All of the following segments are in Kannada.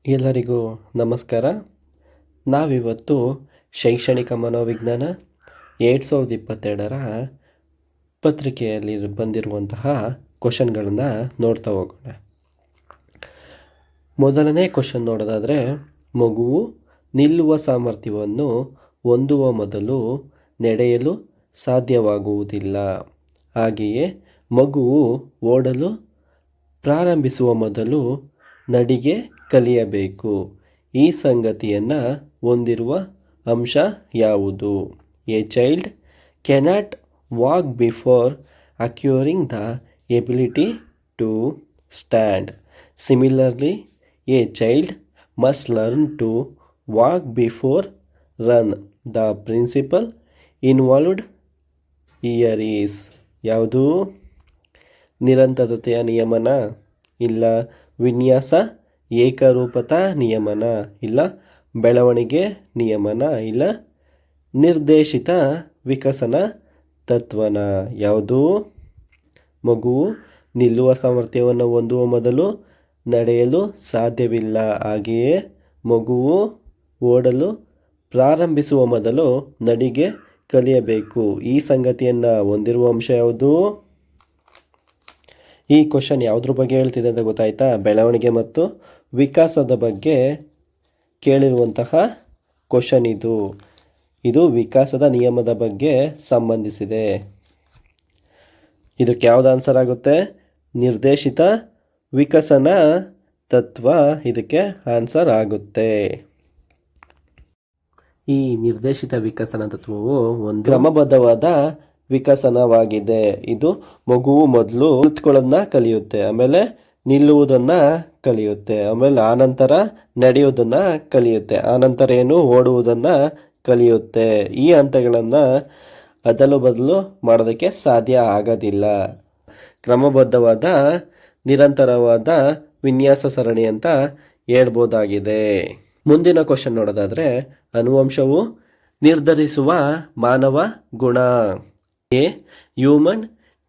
ಎಲ್ಲರಿಗೂ ನಮಸ್ಕಾರ. ನಾವಿವತ್ತು ಶೈಕ್ಷಣಿಕ ಮನೋವಿಜ್ಞಾನ 2022ರ ಪತ್ರಿಕೆಯಲ್ಲಿ ಬಂದಿರುವಂತಹ ಕ್ವಶನ್ಗಳನ್ನು ನೋಡ್ತಾ ಹೋಗೋಣ. ಮೊದಲನೇ ಕ್ವಶನ್ ನೋಡೋದಾದರೆ, ಮಗುವು ನಿಲ್ಲುವ ಸಾಮರ್ಥ್ಯವನ್ನು ಹೊಂದುವ ಮೊದಲು ನಡೆಯಲು ಸಾಧ್ಯವಾಗುವುದಿಲ್ಲ. ಹಾಗೆಯೇ ಮಗುವು ಓಡಲು ಪ್ರಾರಂಭಿಸುವ ಮೊದಲು ನಡಿಗೆ ಕಲಿಯಬೇಕು. ಈ ಸಂಗತಿಯನ್ನು ಹೊಂದಿರುವ ಅಂಶ ಯಾವುದು? A child cannot walk before acquiring the ability to stand. Similarly, a child must learn to walk before run. The principle involved here is. ಯಾವುದು? ನಿರಂತರತೆಯ ನಿಯಮನ, ಇಲ್ಲ ವಿನ್ಯಾಸ ಏಕರೂಪತಾ ನಿಯಮನ, ಇಲ್ಲ ಬೆಳವಣಿಗೆ ನಿಯಮನ, ಇಲ್ಲ ನಿರ್ದೇಶಿತ ವಿಕಸನ ತತ್ವನ. ಯಾವುದು? ಮಗುವು ನಿಲ್ಲುವ ಸಾಮರ್ಥ್ಯವನ್ನು ಹೊಂದುವ ಮೊದಲು ನಡೆಯಲು ಸಾಧ್ಯವಿಲ್ಲ. ಹಾಗೆಯೇ ಮಗುವು ಓಡಲು ಪ್ರಾರಂಭಿಸುವ ಮೊದಲು ನಡಿಗೆ ಕಲಿಯಬೇಕು. ಈ ಸಂಗತಿಯನ್ನು ಹೊಂದಿರುವ ಅಂಶ ಯಾವುದು? ಈ ಕ್ವಶನ್ ಯಾವುದ್ರ ಬಗ್ಗೆ ಹೇಳ್ತಿದೆ ಅಂತ ಗೊತ್ತಾಯ್ತಾ? ಬೆಳವಣಿಗೆ ಮತ್ತು ವಿಕಾಸದ ಬಗ್ಗೆ ಕೇಳಿರುವಂತಹ ಕ್ವಶನ್ ಇದು. ಇದು ವಿಕಾಸದ ನಿಯಮದ ಬಗ್ಗೆ ಸಂಬಂಧಿಸಿದೆ. ಇದಕ್ಕೆ ಯಾವ್ದು ಆನ್ಸರ್ ಆಗುತ್ತೆ? ನಿರ್ದೇಶಿತ ವಿಕಸನ ತತ್ವ ಇದಕ್ಕೆ ಆನ್ಸರ್ ಆಗುತ್ತೆ. ಈ ನಿರ್ದೇಶಿತ ವಿಕಸನ ತತ್ವವು ಒಂದು ಕ್ರಮಬದ್ಧವಾದ ವಿಕಸನವಾಗಿದೆ. ಇದು ಮಗುವು ಮೊದಲು ಕುಳಿತುಕೊಳ್ಳೋದನ್ನ ಕಲಿಯುತ್ತೆ, ಆಮೇಲೆ ನಿಲ್ಲುವುದನ್ನು ಕಲಿಯುತ್ತೆ, ಆಮೇಲೆ ಆನಂತರ ನಡೆಯುವುದನ್ನು ಕಲಿಯುತ್ತೆ, ಆನಂತರ ಓಡುವುದನ್ನು ಕಲಿಯುತ್ತೆ. ಈ ಹಂತಗಳನ್ನು ಅದಲು ಬದಲು ಮಾಡೋದಕ್ಕೆ ಸಾಧ್ಯ ಆಗೋದಿಲ್ಲ. ಕ್ರಮಬದ್ಧವಾದ ನಿರಂತರವಾದ ವಿನ್ಯಾಸ ಸರಣಿ ಅಂತ ಹೇಳ್ಬೋದಾಗಿದೆ. ಮುಂದಿನ ಕ್ವಶನ್ ನೋಡೋದಾದರೆ, ಅನುವಂಶವು ನಿರ್ಧರಿಸುವ ಮಾನವ ಗುಣ. A human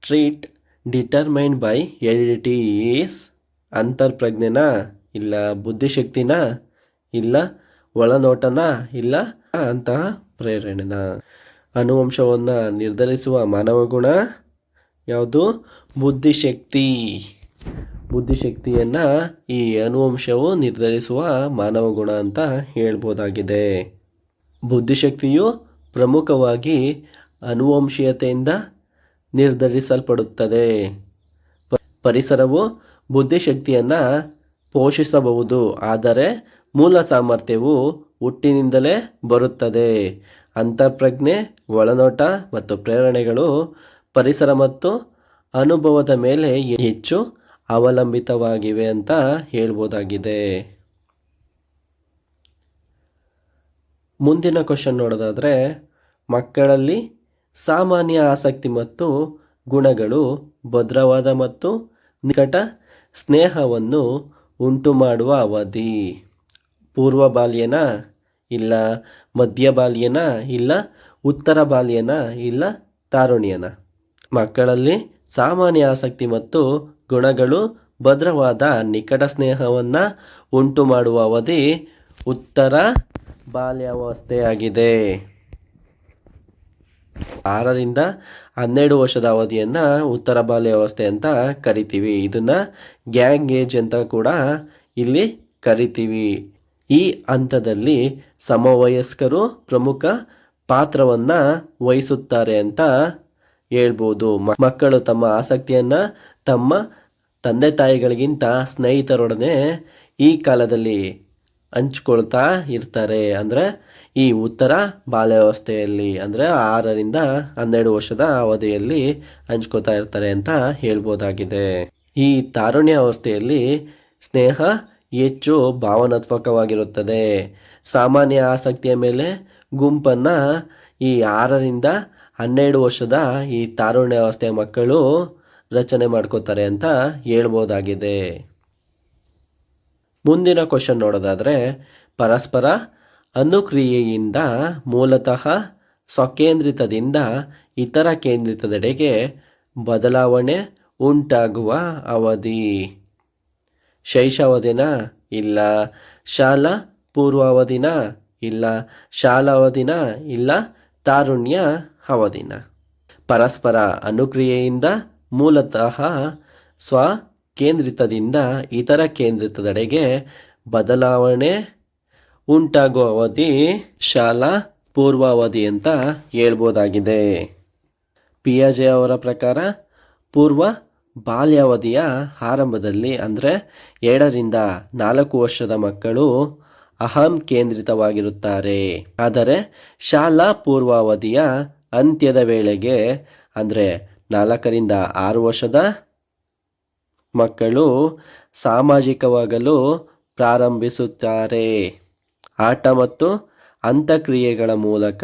treat determined by heredity is. ಅಂತರ್ಪ್ರಜ್ಞೆನ, ಇಲ್ಲ ಬುದ್ಧಿಶಕ್ತಿನ, ಇಲ್ಲ ಒಳನೋಟನ, ಇಲ್ಲ ಅಂತಹ ಪ್ರೇರಣೆನ. ಅನುವಂಶವನ್ನು ನಿರ್ಧರಿಸುವ ಮಾನವ ಗುಣ ಯಾವುದು? ಬುದ್ಧಿಶಕ್ತಿ. ಬುದ್ಧಿಶಕ್ತಿಯನ್ನು ಈ ಅನುವಂಶವು ನಿರ್ಧರಿಸುವ ಮಾನವ ಗುಣ ಅಂತ ಹೇಳ್ಬೋದಾಗಿದೆ. ಬುದ್ಧಿಶಕ್ತಿಯು ಪ್ರಮುಖವಾಗಿ ಅನುವಂಶೀಯತೆಯಿಂದ ನಿರ್ಧರಿಸಲ್ಪಡುತ್ತದೆ. ಪರಿಸರವು ಬುದ್ಧಿಶಕ್ತಿಯನ್ನು ಪೋಷಿಸಬಹುದು, ಆದರೆ ಮೂಲ ಸಾಮರ್ಥ್ಯವು ಹುಟ್ಟಿನಿಂದಲೇ ಬರುತ್ತದೆ. ಅಂತರ್ಪ್ರಜ್ಞೆ, ಒಳನೋಟ ಮತ್ತು ಪ್ರೇರಣೆಗಳು ಪರಿಸರ ಮತ್ತು ಅನುಭವದ ಮೇಲೆ ಹೆಚ್ಚು ಅವಲಂಬಿತವಾಗಿವೆ ಅಂತ ಹೇಳ್ಬೋದಾಗಿದೆ. ಮುಂದಿನ ಕ್ವಶನ್ ನೋಡೋದಾದರೆ, ಮಕ್ಕಳಲ್ಲಿ ಸಾಮಾನ್ಯ ಆಸಕ್ತಿ ಮತ್ತು ಗುಣಗಳು ಭದ್ರವಾದ ಮತ್ತು ನಿಕಟ ಸ್ನೇಹವನ್ನು ಉಂಟುಮಾಡುವ ಅವಧಿ. ಪೂರ್ವ ಬಾಲ್ಯನ, ಇಲ್ಲ ಮಧ್ಯ ಬಾಲ್ಯನ, ಇಲ್ಲ ಉತ್ತರ ಬಾಲ್ಯನ, ಇಲ್ಲ ತಾರುಣ್ಯನ. ಮಕ್ಕಳಲ್ಲಿ ಸಾಮಾನ್ಯ ಆಸಕ್ತಿ ಮತ್ತು ಗುಣಗಳು ಭದ್ರವಾದ ನಿಕಟ ಸ್ನೇಹವನ್ನು ಉಂಟು ಮಾಡುವ ಅವಧಿ ಉತ್ತರ ಬಾಲ್ಯಾವಸ್ಥೆಯಾಗಿದೆ. 6ರಿಂದ 12 ವರ್ಷದ ಅವಧಿಯನ್ನು ಉತ್ತರ ಬಾಲ್ಯಾವಸ್ಥೆ ಅಂತ ಕರಿತೀವಿ. ಇದನ್ನು ಗ್ಯಾಂಗ್ ಏಜ್ ಅಂತ ಕೂಡ ಇಲ್ಲಿ ಕರಿತೀವಿ. ಈ ಹಂತದಲ್ಲಿ ಸಮವಯಸ್ಕರು ಪ್ರಮುಖ ಪಾತ್ರವನ್ನು ವಹಿಸುತ್ತಾರೆ ಅಂತ ಹೇಳ್ಬೋದು. ಮಕ್ಕಳು ತಮ್ಮ ಆಸಕ್ತಿಯನ್ನು ತಮ್ಮ ತಂದೆ ತಾಯಿಗಳಿಗಿಂತ ಸ್ನೇಹಿತರೊಡನೆ ಈ ಕಾಲದಲ್ಲಿ ಹಂಚ್ಕೊಳ್ತಾ ಇರ್ತಾರೆ. ಅಂದರೆ ಈ ಉತ್ತರ ಬಾಲ್ಯಾವಸ್ಥೆಯಲ್ಲಿ, ಅಂದರೆ 6ರಿಂದ 12 ವರ್ಷದ ಅವಧಿಯಲ್ಲಿ ಹಂಚ್ಕೋತಾ ಇರ್ತಾರೆ ಅಂತ ಹೇಳ್ಬೋದಾಗಿದೆ. ಈ ತಾರುಣ್ಯ ಅವಸ್ಥೆಯಲ್ಲಿ ಸ್ನೇಹ ಹೆಚ್ಚು ಭಾವನಾತ್ಮಕವಾಗಿರುತ್ತದೆ. ಸಾಮಾನ್ಯ ಆಸಕ್ತಿಯ ಮೇಲೆ ಗುಂಪನ್ನು ಈ 6ರಿಂದ 12 ವರ್ಷದ ಈ ತಾರುಣ್ಯ ಅವಸ್ಥೆಯ ಮಕ್ಕಳು ರಚನೆ ಮಾಡ್ಕೋತಾರೆ ಅಂತ ಹೇಳ್ಬೋದಾಗಿದೆ. ಮುಂದಿನ ಕ್ವಶನ್ ನೋಡೋದಾದರೆ, ಪರಸ್ಪರ ಅನುಕ್ರಿಯೆಯಿಂದ ಮೂಲತಃ ಸ್ವಕೇಂದ್ರಿತದಿಂದ ಇತರ ಕೇಂದ್ರಿತದೆಡೆಗೆ ಬದಲಾವಣೆ ಉಂಟಾಗುವ ಅವಧಿ. ಶೈಶವದಿನ, ಇಲ್ಲ ಶಾಲಾ ಪೂರ್ವಾವಧಿನ, ಇಲ್ಲ ಶಾಲಾವಧಿನ, ಇಲ್ಲ ತಾರುಣ್ಯ ಅವಧಿನ. ಪರಸ್ಪರ ಅನುಕ್ರಿಯೆಯಿಂದ ಮೂಲತಃ ಸ್ವಕೇಂದ್ರಿತದಿಂದ ಇತರ ಕೇಂದ್ರಿತದೆಡೆಗೆ ಬದಲಾವಣೆ ಉಂಟಾಗುವ ಅವಧಿ ಶಾಲಾ ಪೂರ್ವಾವಧಿ ಅಂತ ಹೇಳ್ಬೋದಾಗಿದೆ. ಪಿಯಾಜೆ ಅವರ ಪ್ರಕಾರ ಪೂರ್ವ ಬಾಲ್ಯಾವಧಿಯ ಆರಂಭದಲ್ಲಿ ಅಂದರೆ 2-4 ವರ್ಷದ ಮಕ್ಕಳು ಅಹಂ ಕೇಂದ್ರಿತವಾಗಿರುತ್ತಾರೆ. ಆದರೆ ಶಾಲಾ ಪೂರ್ವಾವಧಿಯ ಅಂತ್ಯದ ವೇಳೆಗೆ ಅಂದರೆ 4-6 ವರ್ಷದ ಮಕ್ಕಳು ಸಾಮಾಜಿಕವಾಗಲು ಪ್ರಾರಂಭಿಸುತ್ತಾರೆ. ಆಟ ಮತ್ತು ಅಂತಕ್ರಿಯೆಗಳ ಮೂಲಕ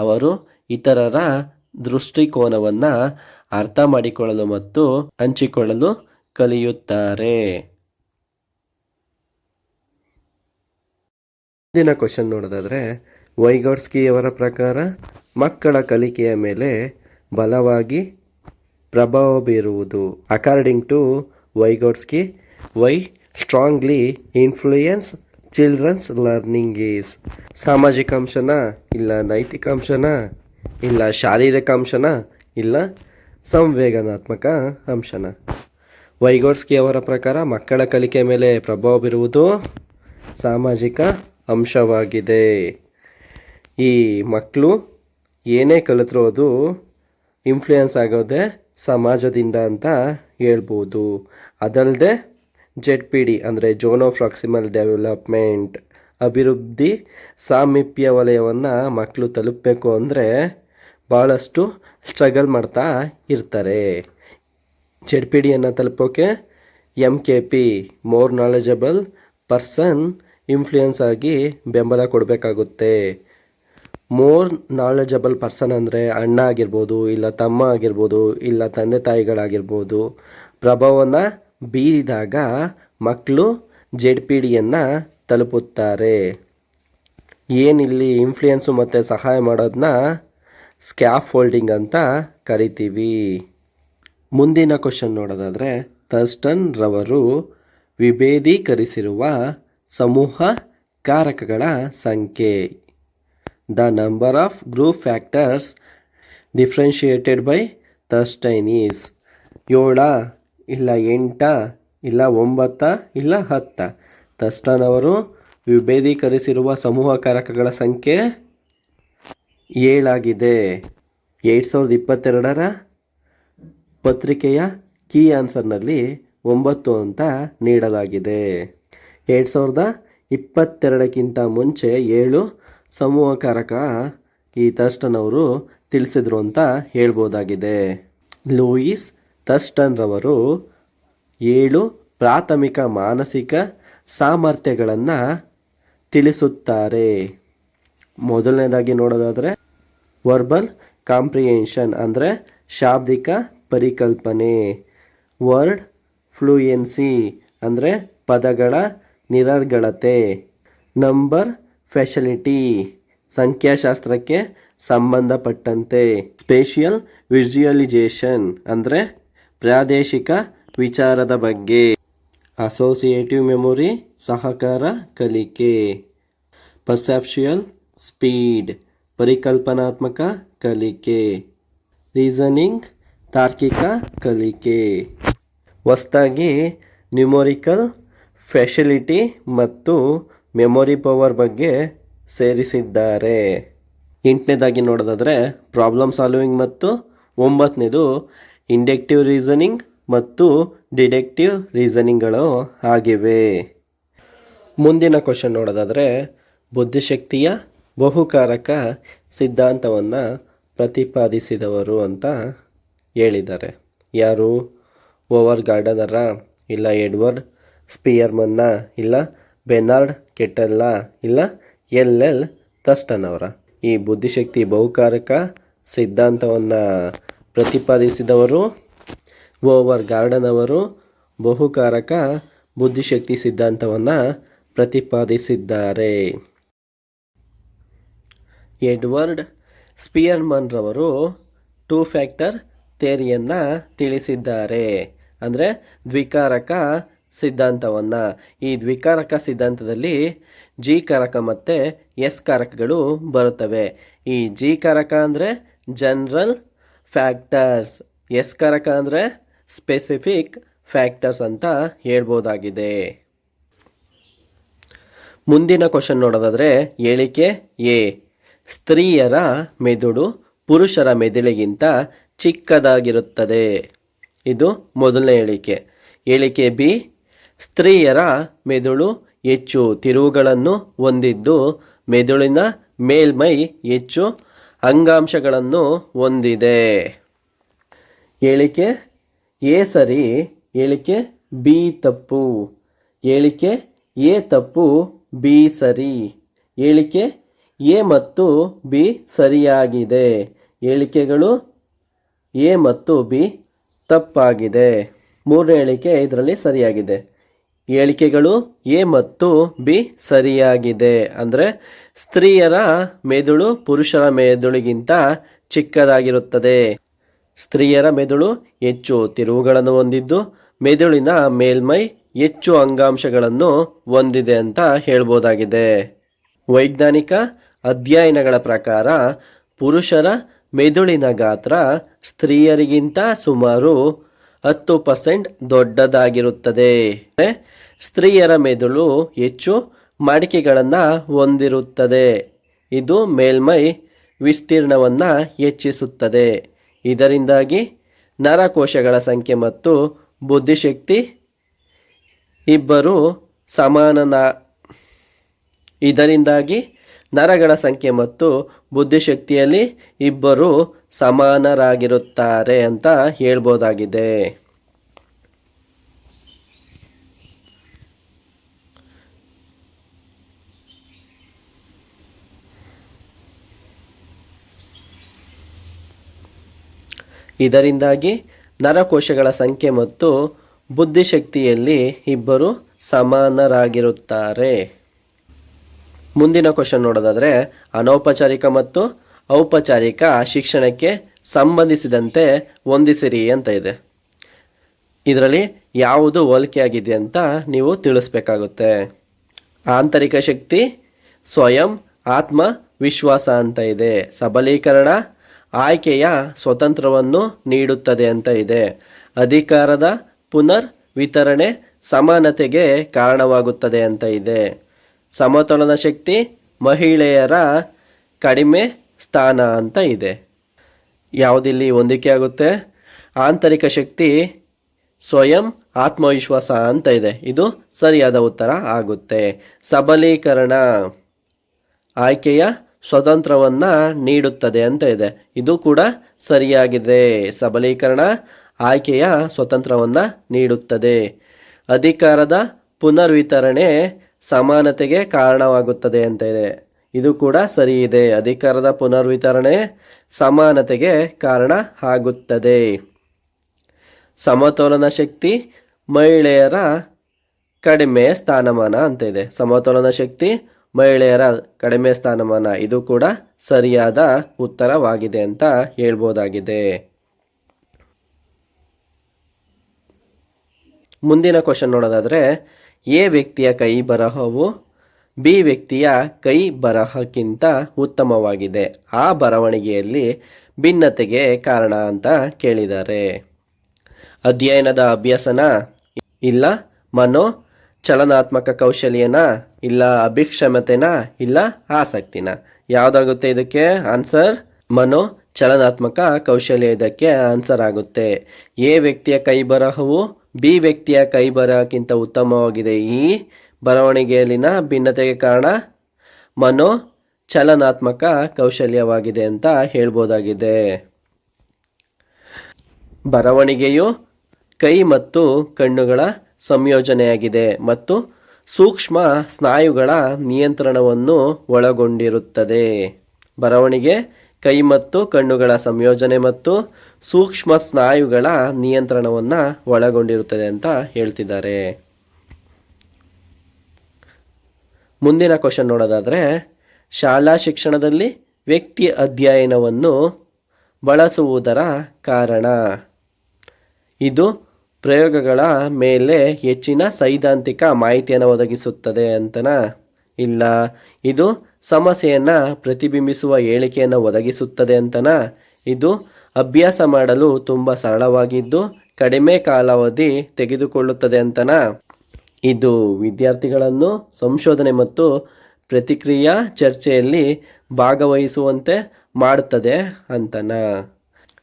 ಅವರು ಇತರರ ದೃಷ್ಟಿಕೋನವನ್ನು ಅರ್ಥ ಮಾಡಿಕೊಳ್ಳಲು ಮತ್ತು ಹಂಚಿಕೊಳ್ಳಲು ಕಲಿಯುತ್ತಾರೆ. ಮುಂದಿನ ಕ್ವಶನ್ ನೋಡೋದಾದರೆ, ವೈಗೋಟ್ಸ್ಕಿಯವರ ಪ್ರಕಾರ ಮಕ್ಕಳ ಕಲಿಕೆಯ ಮೇಲೆ ಬಲವಾಗಿ ಪ್ರಭಾವ ಬೀರುವುದು. According to Vygotsky, why strongly influence children's learning is. ಸಾಮಾಜಿಕ ಅಂಶನ, ಇಲ್ಲ ನೈತಿಕ ಅಂಶನ, ಇಲ್ಲ ಶಾರೀರಿಕ ಅಂಶನ, ಇಲ್ಲ ಸಂವೇದನಾತ್ಮಕ ಅಂಶನ. ವೈಗೋಟ್ಸ್ಕಿ ಅವರ ಪ್ರಕಾರ ಮಕ್ಕಳ ಕಲಿಕೆ ಮೇಲೆ ಪ್ರಭಾವ ಬೀರುವುದು ಸಾಮಾಜಿಕ ಅಂಶವಾಗಿದೆ. ಈ ಮಕ್ಕಳು ಏನೇ ಕಲಿತ್ರೂ ಅದು ಇನ್ಫ್ಲೂಯೆನ್ಸ್ ಆಗೋದೇ ಸಮಾಜದಿಂದ ಅಂತ ಹೇಳ್ಬೋದು. ಅದಲ್ಲದೆ ZPD ಅಂದರೆ ಝೋನ್ ಆಫ್ ಪ್ರಾಕ್ಸಿಮಲ್ ಡೆವಲಪ್ಮೆಂಟ್ ಅಭಿವೃದ್ಧಿ ಸಾಮೀಪ್ಯ ವಲಯವನ್ನು ಮಕ್ಕಳು ತಲುಪಬೇಕು ಅಂದರೆ ಭಾಳಷ್ಟು ಸ್ಟ್ರಗಲ್ ಮಾಡ್ತಾ ಇರ್ತಾರೆ. ZPDಯನ್ನು ತಲುಪೋಕೆ MKP more knowledgeable person influence ಆಗಿ ಬೆಂಬಲ ಕೊಡಬೇಕಾಗುತ್ತೆ. ಮೋರ್ ನಾಲೆಜಬಲ್ ಪರ್ಸನ್ ಅಂದರೆ ಅಣ್ಣ ಆಗಿರ್ಬೋದು, ಇಲ್ಲ ತಮ್ಮ ಆಗಿರ್ಬೋದು, ಇಲ್ಲ ತಂದೆ ತಾಯಿಗಳಾಗಿರ್ಬೋದು. ಪ್ರಭಾವವನ್ನು ಬೀರಿದಾಗ ಮಕ್ಕಳು ZPDಯನ್ನು ತಲುಪುತ್ತಾರೆ. ಏನಿಲ್ಲಿ ಇನ್ಫ್ಲೂಯೆನ್ಸು ಮತ್ತು ಸಹಾಯ ಮಾಡೋದನ್ನ ಸ್ಕ್ಯಾಫೋಲ್ಡಿಂಗ್ ಅಂತ ಕರಿತೀವಿ. ಮುಂದಿನ ಕ್ವಶನ್ ನೋಡೋದಾದರೆ, ಥರ್ಸ್ಟನ್ ರವರು ವಿಭೇದೀಕರಿಸಿರುವ ಸಮೂಹ ಕಾರಕಗಳ ಸಂಖ್ಯೆ. The number of group factors differentiated by Thurstone is. 7, ಇಲ್ಲ 8, ಇಲ್ಲ 9, ಇಲ್ಲ 10. ಥರ್ಸ್ಟನ್ ಅವರು ವಿಭೇದೀಕರಿಸಿರುವ ಸಮೂಹ ಕಾರಕಗಳ ಸಂಖ್ಯೆ 7 ಆಗಿದೆ. 2022 ಪತ್ರಿಕೆಯ ಕೀ ಆನ್ಸರ್ನಲ್ಲಿ 9 ಅಂತ ನೀಡಲಾಗಿದೆ. 2022ಕ್ಕಿಂತ ಮುಂಚೆ 7 ಸಮೂಹ ಕಾರಕ ಈ ಥರ್ಸ್ಟನ್ ಅವರು ತಿಳಿಸಿದ್ರು ಅಂತ ಹೇಳ್ಬೋದಾಗಿದೆ. ಲೂಯಿಸ್ ಥರ್ಸ್ಟನ್ ರವರು 7 ಪ್ರಾಥಮಿಕ ಮಾನಸಿಕ ಸಾಮರ್ಥ್ಯಗಳನ್ನು ತಿಳಿಸುತ್ತಾರೆ. ಮೊದಲನೇದಾಗಿ ನೋಡೋದಾದರೆ ವರ್ಬಲ್ ಕಾಂಪ್ರಿಹೆನ್ಷನ್ ಅಂದರೆ ಶಾಬ್ದಿಕ ಪರಿಕಲ್ಪನೆ. ವರ್ಡ್ ಫ್ಲೂಯೆನ್ಸಿ ಅಂದರೆ ಪದಗಳ ನಿರರ್ಗಳತೆ. ನಂಬರ್ ಫೆಸಿಲಿಟಿ ಸಂಖ್ಯಾಶಾಸ್ತ್ರಕ್ಕೆ ಸಂಬಂಧಪಟ್ಟಂತೆ. ಸ್ಪೇಷಿಯಲ್ ವಿಜುವಲೈಸೇಷನ್ ಅಂದರೆ ಪ್ರಾದೇಶಿಕ ವಿಚಾರದ ಬಗ್ಗೆ. ಅಸೋಸಿಯೇಟಿವ್ ಮೆಮೊರಿ ಸಹಕಾರ ಕಲಿಕೆ. ಪರ್ಸೆಪ್ಷುಯಲ್ ಸ್ಪೀಡ್ ಪರಿಕಲ್ಪನಾತ್ಮಕ ಕಲಿಕೆ. ರೀಸನಿಂಗ್ ತಾರ್ಕಿಕ ಕಲಿಕೆ. ಹೊಸದಾಗಿ ನ್ಯೂಮರಿಕಲ್ ಫೆಸಿಲಿಟಿ ಮತ್ತು ಮೆಮೊರಿ ಪವರ್ ಬಗ್ಗೆ ಸೇರಿಸಿದ್ದಾರೆ. 8ನೇದಾಗಿ ನೋಡೋದಾದರೆ ಪ್ರಾಬ್ಲಮ್ ಸಾಲ್ವಿಂಗ್ ಮತ್ತು 9ನೇದು ಇಂಡಕ್ಟಿವ್ ರೀಸನಿಂಗ್ ಮತ್ತು ಡಿಡಕ್ಟಿವ್ ರೀಸನಿಂಗ್ಗಳು ಆಗಿವೆ. ಮುಂದಿನ ಕ್ವಶನ್ ನೋಡೋದಾದರೆ ಬುದ್ಧಿಶಕ್ತಿಯ ಬಹುಕಾರಕ ಸಿದ್ಧಾಂತವನ್ನು ಪ್ರತಿಪಾದಿಸಿದವರು ಅಂತ ಹೇಳಿದ್ದಾರೆ. ಯಾರು? ಓವರ್ ಗಾರ್ಡನರ, ಇಲ್ಲ ಎಡ್ವರ್ಡ್ ಸ್ಪಿಯರ್ಮನ್ನ, ಇಲ್ಲ ಬೆನಾರ್ಡ್ ಕೆಟೆಲ್ಲ, ಇಲ್ಲ LL ಥರ್ಸ್ಟನ್ ಅವರ. ಈ ಬುದ್ಧಿಶಕ್ತಿ ಬಹುಕಾರಕ ಸಿದ್ಧಾಂತವನ್ನು ಪ್ರತಿಪಾದಿಸಿದವರು ಓವರ್ ಗಾರ್ಡನ್ ಅವರು. ಬಹುಕಾರಕ ಬುದ್ಧಿಶಕ್ತಿ ಸಿದ್ಧಾಂತವನ್ನು ಪ್ರತಿಪಾದಿಸಿದ್ದಾರೆ. ಎಡ್ವರ್ಡ್ ಸ್ಪಿಯರ್ಮನ್ ರವರು 2 ಫ್ಯಾಕ್ಟರ್ ಥಿಯರಿಯನ್ನು ತಿಳಿಸಿದ್ದಾರೆ. ಅಂದರೆ ದ್ವಿಕಾರಕ ಸಿದ್ಧಾಂತವನ್ನು. ಈ ದ್ವಿಕಾರಕ ಸಿದ್ಧಾಂತದಲ್ಲಿ ಜಿ ಕಾರಕ ಮತ್ತು ಎಸ್ ಕಾರಕಗಳು ಬರುತ್ತವೆ. ಈ ಜಿ ಕಾರಕ ಅಂದರೆ ಜನರಲ್ ಫ್ಯಾಕ್ಟರ್ಸ್, ಎಸ್ ಕಾರಕ ಅಂದರೆ ಸ್ಪೆಸಿಫಿಕ್ ಫ್ಯಾಕ್ಟರ್ಸ್ ಅಂತ ಹೇಳ್ಬೋದಾಗಿದೆ. ಮುಂದಿನ ಕ್ವಶನ್ ನೋಡೋದಾದರೆ ಹೇಳಿಕೆ ಎ, ಸ್ತ್ರೀಯರ ಮೆದುಳು ಪುರುಷರ ಮೆದುಳಿಗಿಂತ ಚಿಕ್ಕದಾಗಿರುತ್ತದೆ. ಇದು ಮೊದಲನೇ ಹೇಳಿಕೆ. ಹೇಳಿಕೆ ಬಿ, ಸ್ತ್ರೀಯರ ಮೆದುಳು ಹೆಚ್ಚು ತಿರುವುಗಳನ್ನು ಹೊಂದಿದ್ದು ಮೆದುಳಿನ ಮೇಲ್ಮೈ ಹೆಚ್ಚು ಅಂಗಾಂಶಗಳನ್ನು ಹೊಂದಿದೆ. ಹೇಳಿಕೆ ಎ ಸರಿ, ಹೇಳಿಕೆ ಬಿ ತಪ್ಪು. ಹೇಳಿಕೆ ಎ ತಪ್ಪು, ಬಿ ಸರಿ. ಹೇಳಿಕೆ ಎ ಮತ್ತು ಬಿ ಸರಿಯಾಗಿದೆ. ಹೇಳಿಕೆಗಳು ಎ ಮತ್ತು ಬಿ ತಪ್ಪಾಗಿದೆ. ಮೂರನೇ ಹೇಳಿಕೆ ಇದರಲ್ಲಿ ಸರಿಯಾಗಿದೆ. ಹೇಳಿಕೆಗಳು ಎ ಮತ್ತು ಬಿ ಸರಿಯಾಗಿದೆ ಅಂದರೆ ಸ್ತ್ರೀಯರ ಮೆದುಳು ಪುರುಷರ ಮೆದುಳಿಗಿಂತ ಚಿಕ್ಕದಾಗಿರುತ್ತದೆ. ಸ್ತ್ರೀಯರ ಮೆದುಳು ಹೆಚ್ಚು ತಿರುವುಗಳನ್ನು ಹೊಂದಿದ್ದು ಮೆದುಳಿನ ಮೇಲ್ಮೈ ಹೆಚ್ಚು ಅಂಗಾಂಶಗಳನ್ನು ಹೊಂದಿದೆ ಅಂತ ಹೇಳ್ಬೋದಾಗಿದೆ. ವೈಜ್ಞಾನಿಕ ಅಧ್ಯಯನಗಳ ಪ್ರಕಾರ ಪುರುಷರ ಮೆದುಳಿನ ಗಾತ್ರ ಸ್ತ್ರೀಯರಿಗಿಂತ ಸುಮಾರು 10% ದೊಡ್ಡದಾಗಿರುತ್ತದೆ. ಸ್ತ್ರೀಯರ ಮೆದುಳು ಹೆಚ್ಚು ಮಡಿಕೆಗಳನ್ನು ಹೊಂದಿರುತ್ತದೆ. ಇದು ಮೇಲ್ಮೈ ವಿಸ್ತೀರ್ಣವನ್ನು ಹೆಚ್ಚಿಸುತ್ತದೆ. ಇದರಿಂದಾಗಿ ನರಕೋಶಗಳ ಸಂಖ್ಯೆ ಮತ್ತು ಬುದ್ಧಿಶಕ್ತಿ ಇಬ್ಬರು ಇದರಿಂದಾಗಿ ನರಗಳ ಸಂಖ್ಯೆ ಮತ್ತು ಬುದ್ಧಿಶಕ್ತಿಯಲ್ಲಿ ಇಬ್ಬರು ಸಮಾನರಾಗಿರುತ್ತಾರೆ ಅಂತ ಹೇಳ್ಬೋದಾಗಿದೆ. ಇದರಿಂದಾಗಿ ನರಕೋಶಗಳ ಸಂಖ್ಯೆ ಮತ್ತು ಬುದ್ಧಿಶಕ್ತಿಯಲ್ಲಿ ಇಬ್ಬರು ಸಮಾನರಾಗಿರುತ್ತಾರೆ. ಮುಂದಿನ ಕ್ವಶನ್ ನೋಡೋದಾದರೆ ಅನೌಪಚಾರಿಕ ಮತ್ತು ಔಪಚಾರಿಕ ಶಿಕ್ಷಣಕ್ಕೆ ಸಂಬಂಧಿಸಿದಂತೆ ಹೊಂದಿಸಿರಿ ಅಂತ ಇದೆ. ಇದರಲ್ಲಿ ಯಾವುದು ಹೋಲಿಕೆಯಾಗಿದೆ ಅಂತ ನೀವು ತಿಳಿಸ್ಬೇಕಾಗುತ್ತೆ. ಆಂತರಿಕ ಶಕ್ತಿ, ಸ್ವಯಂ, ಆತ್ಮವಿಶ್ವಾಸ ಅಂತ ಇದೆ. ಸಬಲೀಕರಣ ಆಯ್ಕೆಯ ಸ್ವತಂತ್ರವನ್ನು ನೀಡುತ್ತದೆ ಅಂತ ಇದೆ. ಅಧಿಕಾರದ ಪುನರ್ ವಿತರಣೆ ಸಮಾನತೆಗೆ ಕಾರಣವಾಗುತ್ತದೆ ಅಂತ ಇದೆ. ಸಮತೋಲನ ಶಕ್ತಿ ಮಹಿಳೆಯರ ಕಡಿಮೆ ಸ್ಥಾನ ಅಂತ ಇದೆ. ಯಾವುದಿಲ್ಲಿ ಹೊಂದಿಕೆ ಆಗುತ್ತೆ? ಆಂತರಿಕ ಶಕ್ತಿ, ಸ್ವಯಂ, ಆತ್ಮವಿಶ್ವಾಸ ಅಂತ ಇದೆ. ಇದು ಸರಿಯಾದ ಉತ್ತರ ಆಗುತ್ತೆ. ಸಬಲೀಕರಣ ಆಯ್ಕೆಯ ಸ್ವತಂತ್ರವನ್ನು ನೀಡುತ್ತದೆ ಅಂತ ಇದೆ. ಇದು ಕೂಡ ಸರಿಯಾಗಿದೆ. ಸಬಲೀಕರಣ ಆಯ್ಕೆಯ ಸ್ವತಂತ್ರವನ್ನು ನೀಡುತ್ತದೆ. ಅಧಿಕಾರದ ಪುನರ್ವಿತರಣೆ ಸಮಾನತೆಗೆ ಕಾರಣವಾಗುತ್ತದೆ ಅಂತ ಇದೆ. ಇದು ಕೂಡ ಸರಿ ಇದೆ. ಅಧಿಕಾರದ ಪುನರ್ವಿತರಣೆ ಸಮಾನತೆಗೆ ಕಾರಣ ಆಗುತ್ತದೆ. ಸಮತೋಲನ ಶಕ್ತಿ ಮಹಿಳೆಯರ ಕಡಿಮೆ ಸ್ಥಾನಮಾನ ಅಂತ ಇದೆ. ಸಮತೋಲನ ಶಕ್ತಿ ಮಹಿಳೆಯರ ಕಡಿಮೆ ಸ್ಥಾನಮಾನ, ಇದು ಕೂಡ ಸರಿಯಾದ ಉತ್ತರವಾಗಿದೆ ಅಂತ ಹೇಳ್ಬೋದಾಗಿದೆ. ಮುಂದಿನ ಕ್ವಶನ್ ನೋಡೋದಾದರೆ ಎ ವ್ಯಕ್ತಿಯ ಕೈ ಬರಹವು ಬಿ ವ್ಯಕ್ತಿಯ ಕೈ ಬರಹಕ್ಕಿಂತ ಉತ್ತಮವಾಗಿದೆ. ಆ ಬರವಣಿಗೆಯಲ್ಲಿ ಭಿನ್ನತೆಗೆ ಕಾರಣ ಅಂತ ಕೇಳಿದ್ದಾರೆ. ಅಧ್ಯಯನದ ಅಭ್ಯಾಸನ, ಇಲ್ಲ ಮನೋ ಚಲನಾತ್ಮಕ ಕೌಶಲ್ಯನ, ಇಲ್ಲ ಅಭಿಕ್ಷಮತೆನ, ಇಲ್ಲ ಆಸಕ್ತಿನ. ಯಾವುದಾಗುತ್ತೆ ಇದಕ್ಕೆ ಆನ್ಸರ್? ಮನೋ ಚಲನಾತ್ಮಕ ಕೌಶಲ್ಯ ಇದಕ್ಕೆ ಆನ್ಸರ್ ಆಗುತ್ತೆ. ಎ ವ್ಯಕ್ತಿಯ ಕೈ ಬರಹವು ಬಿ ವ್ಯಕ್ತಿಯ ಕೈ ಬರಹಕ್ಕಿಂತ ಉತ್ತಮವಾಗಿದೆ. ಈ ಬರವಣಿಗೆಯಲ್ಲಿನ ಭಿನ್ನತೆಗೆ ಕಾರಣ ಮನೋ ಚಲನಾತ್ಮಕ ಕೌಶಲ್ಯವಾಗಿದೆ ಅಂತ ಹೇಳ್ಬೋದಾಗಿದೆ. ಬರವಣಿಗೆಯು ಕೈ ಮತ್ತು ಕಣ್ಣುಗಳ ಸಂಯೋಜನೆಯಾಗಿದೆ ಮತ್ತು ಸೂಕ್ಷ್ಮ ಸ್ನಾಯುಗಳ ನಿಯಂತ್ರಣವನ್ನು ಒಳಗೊಂಡಿರುತ್ತದೆ. ಬರವಣಿಗೆ ಕೈ ಮತ್ತು ಕಣ್ಣುಗಳ ಸಂಯೋಜನೆ ಮತ್ತು ಸೂಕ್ಷ್ಮ ಸ್ನಾಯುಗಳ ನಿಯಂತ್ರಣವನ್ನು ಒಳಗೊಂಡಿರುತ್ತದೆ ಅಂತ ಹೇಳ್ತಿದ್ದಾರೆ. ಮುಂದಿನ ಕ್ವಶನ್ ನೋಡೋದಾದರೆ ಶಾಲಾ ಶಿಕ್ಷಣದಲ್ಲಿ ವ್ಯಕ್ತಿ ಅಧ್ಯಯನವನ್ನು ಬಳಸುವುದರ ಕಾರಣ. ಇದು ಪ್ರಯೋಗಗಳ ಮೇಲೆ ಹೆಚ್ಚಿನ ಸೈದ್ಧಾಂತಿಕ ಮಾಹಿತಿಯನ್ನು ಒದಗಿಸುತ್ತದೆ ಅಂತನಾ? ಇಲ್ಲ. ಇದು ಸಮಸ್ಯೆಯನ್ನು ಪ್ರತಿಬಿಂಬಿಸುವ ಹೇಳಿಕೆಯನ್ನು ಒದಗಿಸುತ್ತದೆ ಅಂತನಾ? ಇದು ಅಭ್ಯಾಸ ಮಾಡಲು ತುಂಬ ಸರಳವಾಗಿದ್ದು ಕಡಿಮೆ ಕಾಲಾವಧಿ ತೆಗೆದುಕೊಳ್ಳುತ್ತದೆ ಅಂತನಾ? ಇದು ವಿದ್ಯಾರ್ಥಿಗಳನ್ನು ಸಂಶೋಧನೆ ಮತ್ತು ಪ್ರತಿಕ್ರಿಯಾ ಚರ್ಚೆಯಲ್ಲಿ ಭಾಗವಹಿಸುವಂತೆ ಮಾಡುತ್ತದೆ ಅಂತನಾ?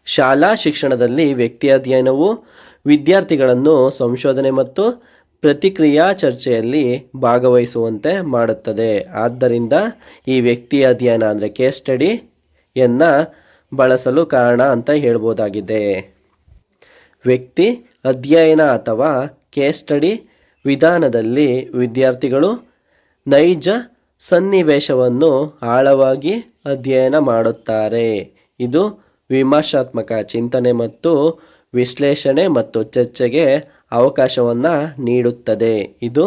ಶಾಲಾ ಶಿಕ್ಷಣದಲ್ಲಿ ವ್ಯಕ್ತಿ ಅಧ್ಯಯನವು ವಿದ್ಯಾರ್ಥಿಗಳನ್ನು ಸಂಶೋಧನೆ ಮತ್ತು ಪ್ರತಿಕ್ರಿಯಾ ಚರ್ಚೆಯಲ್ಲಿ ಭಾಗವಹಿಸುವಂತೆ ಮಾಡುತ್ತದೆ. ಆದ್ದರಿಂದ ಈ ವ್ಯಕ್ತಿ ಅಧ್ಯಯನ ಅಂದರೆ ಕೇಸ್ ಸ್ಟಡಿಯನ್ನು ಬಳಸಲು ಕಾರಣ ಅಂತ ಹೇಳ್ಬೋದಾಗಿದೆ. ವ್ಯಕ್ತಿ ಅಧ್ಯಯನ ಅಥವಾ ಕೇಸ್ ಸ್ಟಡಿ ವಿಧಾನದಲ್ಲಿ ವಿದ್ಯಾರ್ಥಿಗಳು ನೈಜ ಸನ್ನಿವೇಶವನ್ನು ಆಳವಾಗಿ ಅಧ್ಯಯನ ಮಾಡುತ್ತಾರೆ. ಇದು ವಿಮರ್ಶಾತ್ಮಕ ಚಿಂತನೆ ಮತ್ತು ವಿಶ್ಲೇಷಣೆ ಮತ್ತು ಚರ್ಚೆಗೆ ಅವಕಾಶವನ್ನು ನೀಡುತ್ತದೆ. ಇದು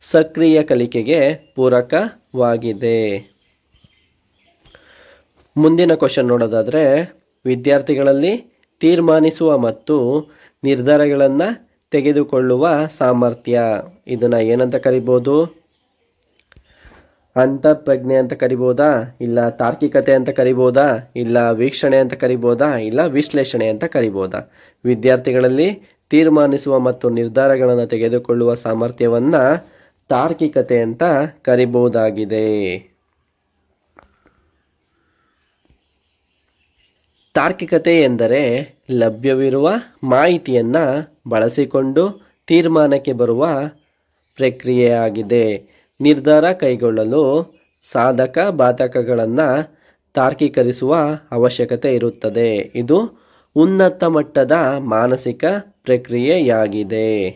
ಸಕ್ರಿಯ ಕಲಿಕೆಗೆ ಪೂರಕವಾಗಿದೆ. ಮುಂದಿನ ಕ್ವಶನ್ ನೋಡೋದಾದರೆ, ವಿದ್ಯಾರ್ಥಿಗಳಲ್ಲಿ ತೀರ್ಮಾನಿಸುವ ಮತ್ತು ನಿರ್ಧಾರಗಳನ್ನು ತೆಗೆದುಕೊಳ್ಳುವ ಸಾಮರ್ಥ್ಯ, ಇದನ್ನು ಏನಂತ ಕರಿಬೋದು? ಅಂತಃಪ್ರಜ್ಞೆ ಅಂತ ಕರಿಬೋದಾ, ಇಲ್ಲ ತಾರ್ಕಿಕತೆ ಅಂತ ಕರಿಬೋದಾ, ಇಲ್ಲ ವೀಕ್ಷಣೆ ಅಂತ ಕರಿಬೋದಾ, ಇಲ್ಲ ವಿಶ್ಲೇಷಣೆ ಅಂತ ಕರಿಬೋದಾ? ವಿದ್ಯಾರ್ಥಿಗಳಲ್ಲಿ ತೀರ್ಮಾನಿಸುವ ಮತ್ತು ನಿರ್ಧಾರಗಳನ್ನು ತೆಗೆದುಕೊಳ್ಳುವ ಸಾಮರ್ಥ್ಯವನ್ನು ತಾರ್ಕಿಕತೆ ಅಂತ ಕರಿಬಹುದಾಗಿದೆ. ತಾರ್ಕಿಕತೆ ಎಂದರೆ ಲಭ್ಯವಿರುವ ಮಾಹಿತಿಯನ್ನು ಬಳಸಿಕೊಂಡು ತೀರ್ಮಾನಕ್ಕೆ ಬರುವ ಪ್ರಕ್ರಿಯೆಯಾಗಿದೆ. ನಿರ್ಧಾರ ಕೈಗೊಳ್ಳಲು ಸಾಧಕ ಬಾಧಕಗಳನ್ನು ತಾರ್ಕೀಕರಿಸುವ ಅವಶ್ಯಕತೆ ಇರುತ್ತದೆ. ಇದು ಉನ್ನತ ಮಟ್ಟದ ಮಾನಸಿಕ ಪ್ರಕ್ರಿಯೆಯಾಗಿದೆ.